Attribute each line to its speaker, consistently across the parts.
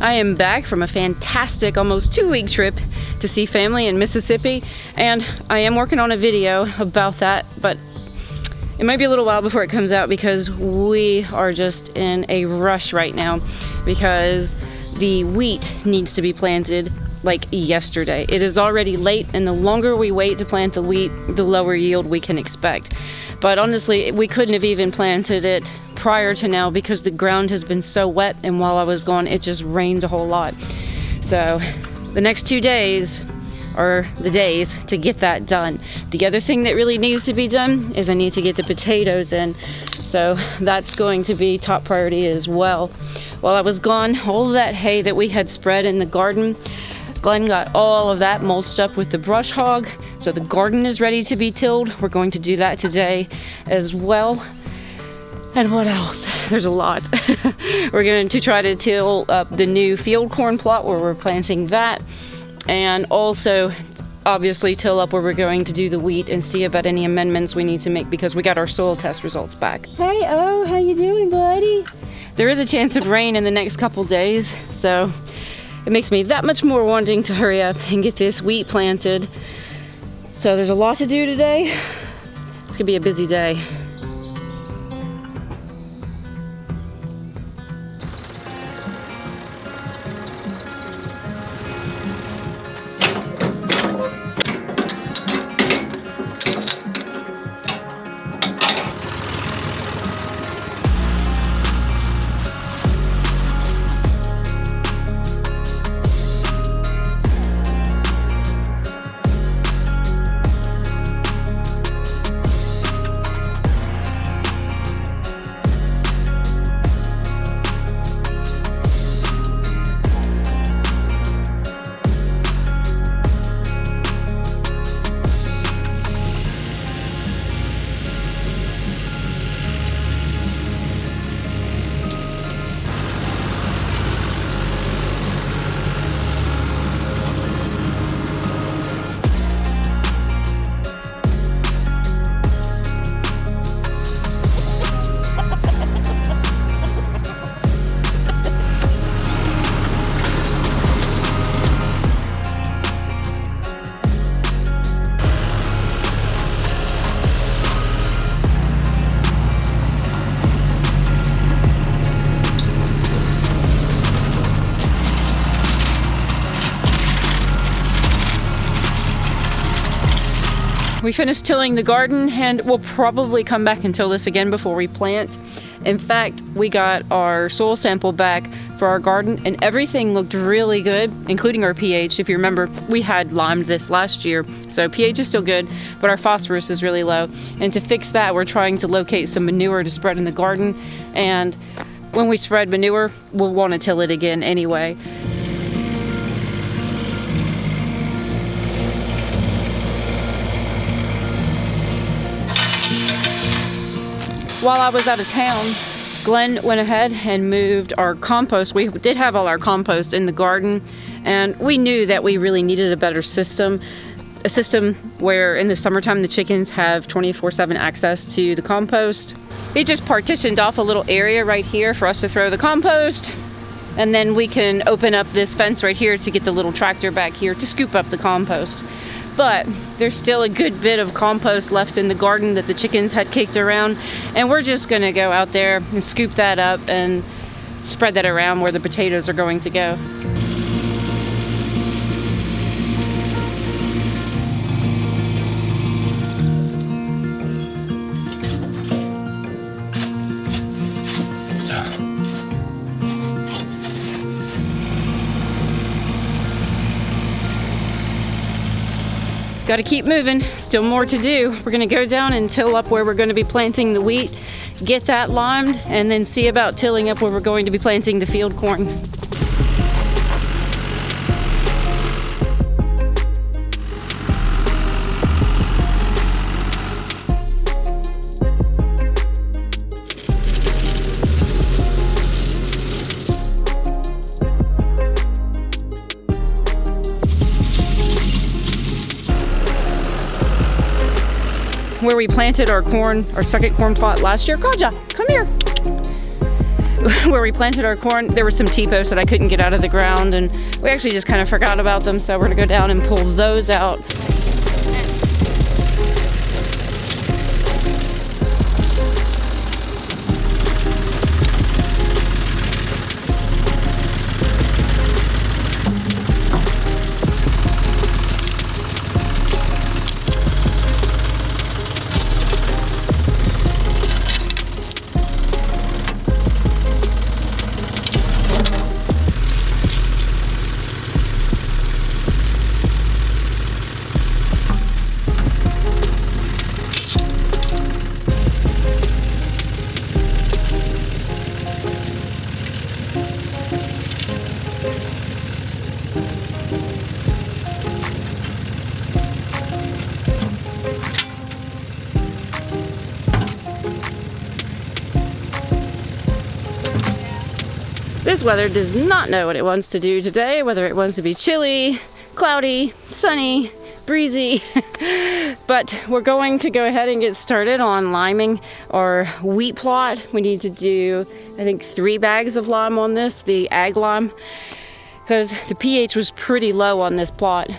Speaker 1: I am back from a fantastic almost 2-week trip to see family in Mississippi, and I am working on a video about that, but it might be a little while before it comes out because we are just in a rush right now because the wheat needs to be planted like yesterday. It is already late, and the longer we wait to plant the wheat, the lower yield we can expect. But honestly, we couldn't have even planted it prior to now because the ground has been so wet, and while I was gone, it just rained a whole lot. So the next 2 days are the days to get that done. The other thing that really needs to be done is I need to get the potatoes in. So that's going to be top priority as well. While I was gone, all of that hay that we had spread in the garden, Glenn got all of that mulched up with the brush hog, so the garden is ready to be tilled. We're going to do that today as well. And what else? There's a lot. We're going to try to till up the new field corn plot where we're planting that, and also obviously till up where we're going to do the wheat and see about any amendments we need to make because we got our soil test results back. Hey, oh, how you doing, buddy? There is a chance of rain in the next couple days, so it makes me that much more wanting to hurry up and get this wheat planted. So there's a lot to do today. It's gonna be a busy day. We finished tilling the garden, and we'll probably come back and till this again before we plant. In fact, we got our soil sample back for our garden and everything looked really good, including our pH. If you remember, we had limed this last year, so pH is still good, but our phosphorus is really low. And to fix that, we're trying to locate some manure to spread in the garden, and when we spread manure, we'll want to till it again anyway. While I was out of town, Glenn went ahead and moved our compost. We did have all our compost in the garden, and we knew that we really needed a better system. A system where in the summertime the chickens have 24/7 access to the compost. We just partitioned off a little area right here for us to throw the compost, and then we can open up this fence right here to get the little tractor back here to scoop up the compost. But there's still a good bit of compost left in the garden that the chickens had kicked around, and we're just gonna go out there and scoop that up and spread that around where the potatoes are going to go. Got to keep moving, still more to do. We're gonna go down and till up where we're gonna be planting the wheat, get that limed, and then see about tilling up where we're going to be planting the field corn. Where we planted our corn, our second corn plot last year. Kaja, come here. where we planted our corn, there were some T-posts that I couldn't get out of the ground, and we actually just kind of forgot about them, so we're gonna go down and pull those out. This weather does not know what it wants to do today, whether it wants to be chilly, cloudy, sunny, breezy. But we're going to go ahead and get started on liming our wheat plot. We need to do, I think, 3 bags of lime on this, the ag lime, because the pH was pretty low on this plot.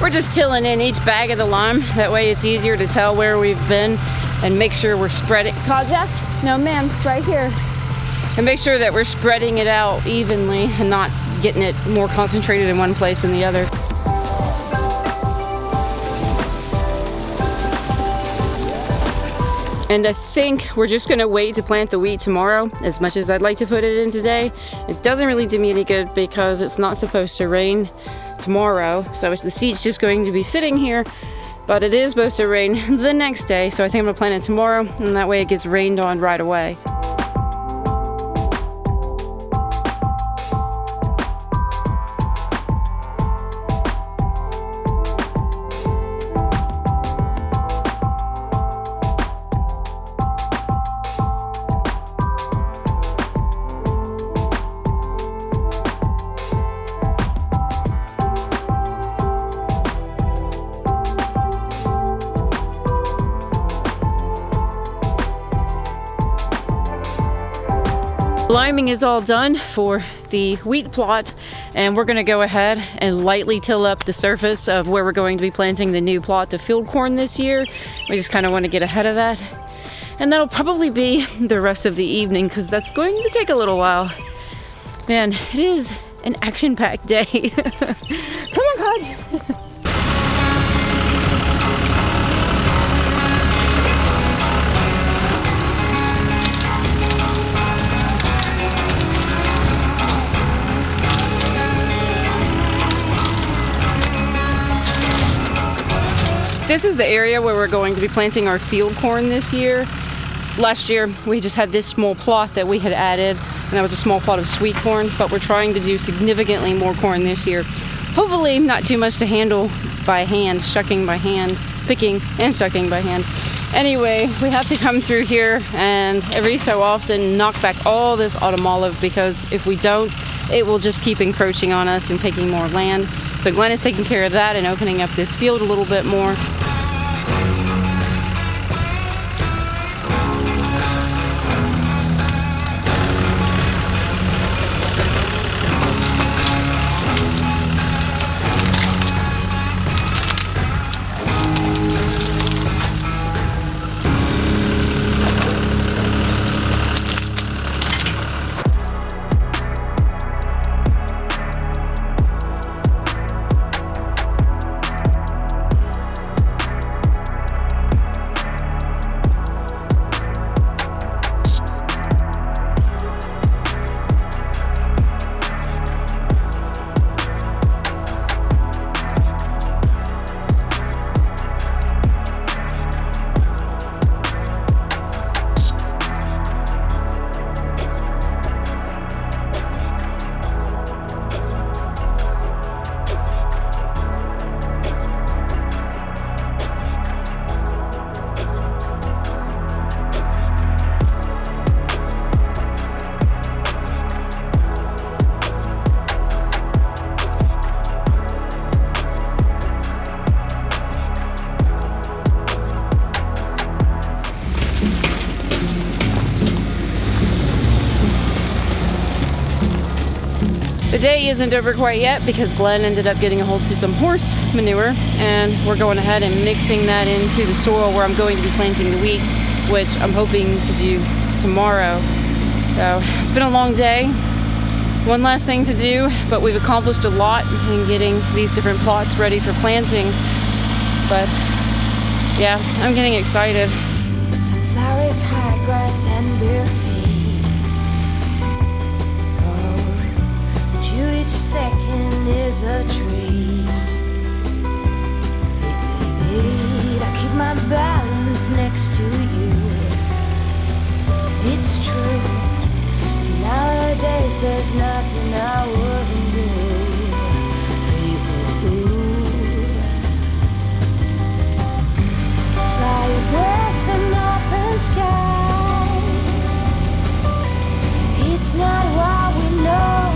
Speaker 1: We're just tilling in each bag of the lime. That way it's easier to tell where we've been and make sure we're spreading. Kaja? No ma'am, right here. And make sure that we're spreading it out evenly and not getting it more concentrated in one place than the other. And I think we're just gonna wait to plant the wheat tomorrow. As much as I'd like to put it in today, it doesn't really do me any good because it's not supposed to rain tomorrow. So the seed's just going to be sitting here, but it is supposed to rain the next day. So I think I'm gonna plant it tomorrow, and that way it gets rained on right away. Liming is all done for the wheat plot, and we're going to go ahead and lightly till up the surface of where we're going to be planting the new plot of field corn this year. We just kind of want to get ahead of that, and that'll probably be the rest of the evening because that's going to take a little while. Man, it is an action-packed day. Come on, Cod. This is the area where we're going to be planting our field corn this year. Last year, we just had this small plot that we had added, and that was a small plot of sweet corn, but we're trying to do significantly more corn this year. Hopefully not too much to handle by hand, shucking by hand, picking and shucking by hand. Anyway, we have to come through here and every so often knock back all this autumn olive, because if we don't, it will just keep encroaching on us and taking more land. So Glenn is taking care of that and opening up this field a little bit more. day isn't over quite yet because Glenn ended up getting a hold to some horse manure, and we're going ahead and mixing that into the soil where I'm going to be planting the wheat, which I'm hoping to do tomorrow. So it's been a long day. One last thing to do, but we've accomplished a lot in getting these different plots ready for planting. But yeah, I'm getting excited.
Speaker 2: Sunflowers, high grass, and bare feet. Oh, but you each second is a treat. I keep my balance next to you. It's true. Nowadays there's nothing I wouldn't do for you. Fire breath and open sky. It's not what we know,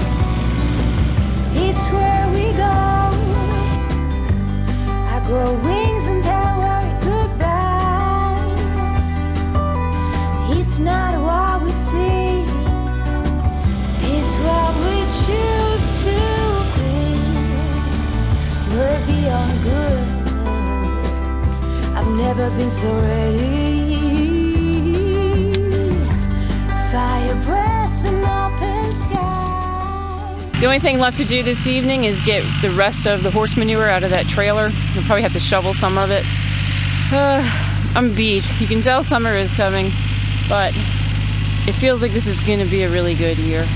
Speaker 2: it's where we go. I grow wings and tell worry goodbye. It's not what we see, it's what we choose to be. We're beyond good. I've never been so ready. Fire breath and open sky.
Speaker 1: The only thing left to do this evening is get the rest of the horse manure out of that trailer. I'll probably have to shovel some of it. I'm beat. You can tell summer is coming, but it feels like this is going to be a really good year.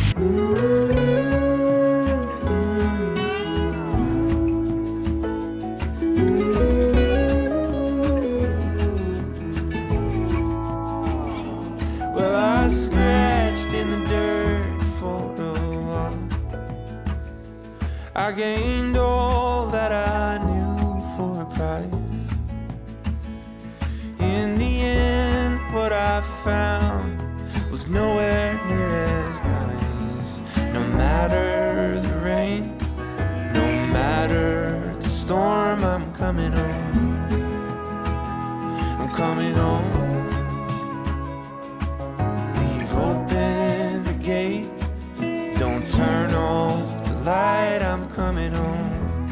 Speaker 3: Well, I scratched in the dirt for a while. I gained all that I knew for a price. In the end, what I found was nowhere near as nice. No matter the rain, no matter the storm, I'm coming home. I'm coming home. Leave open the gate, don't turn off the light, I'm coming home.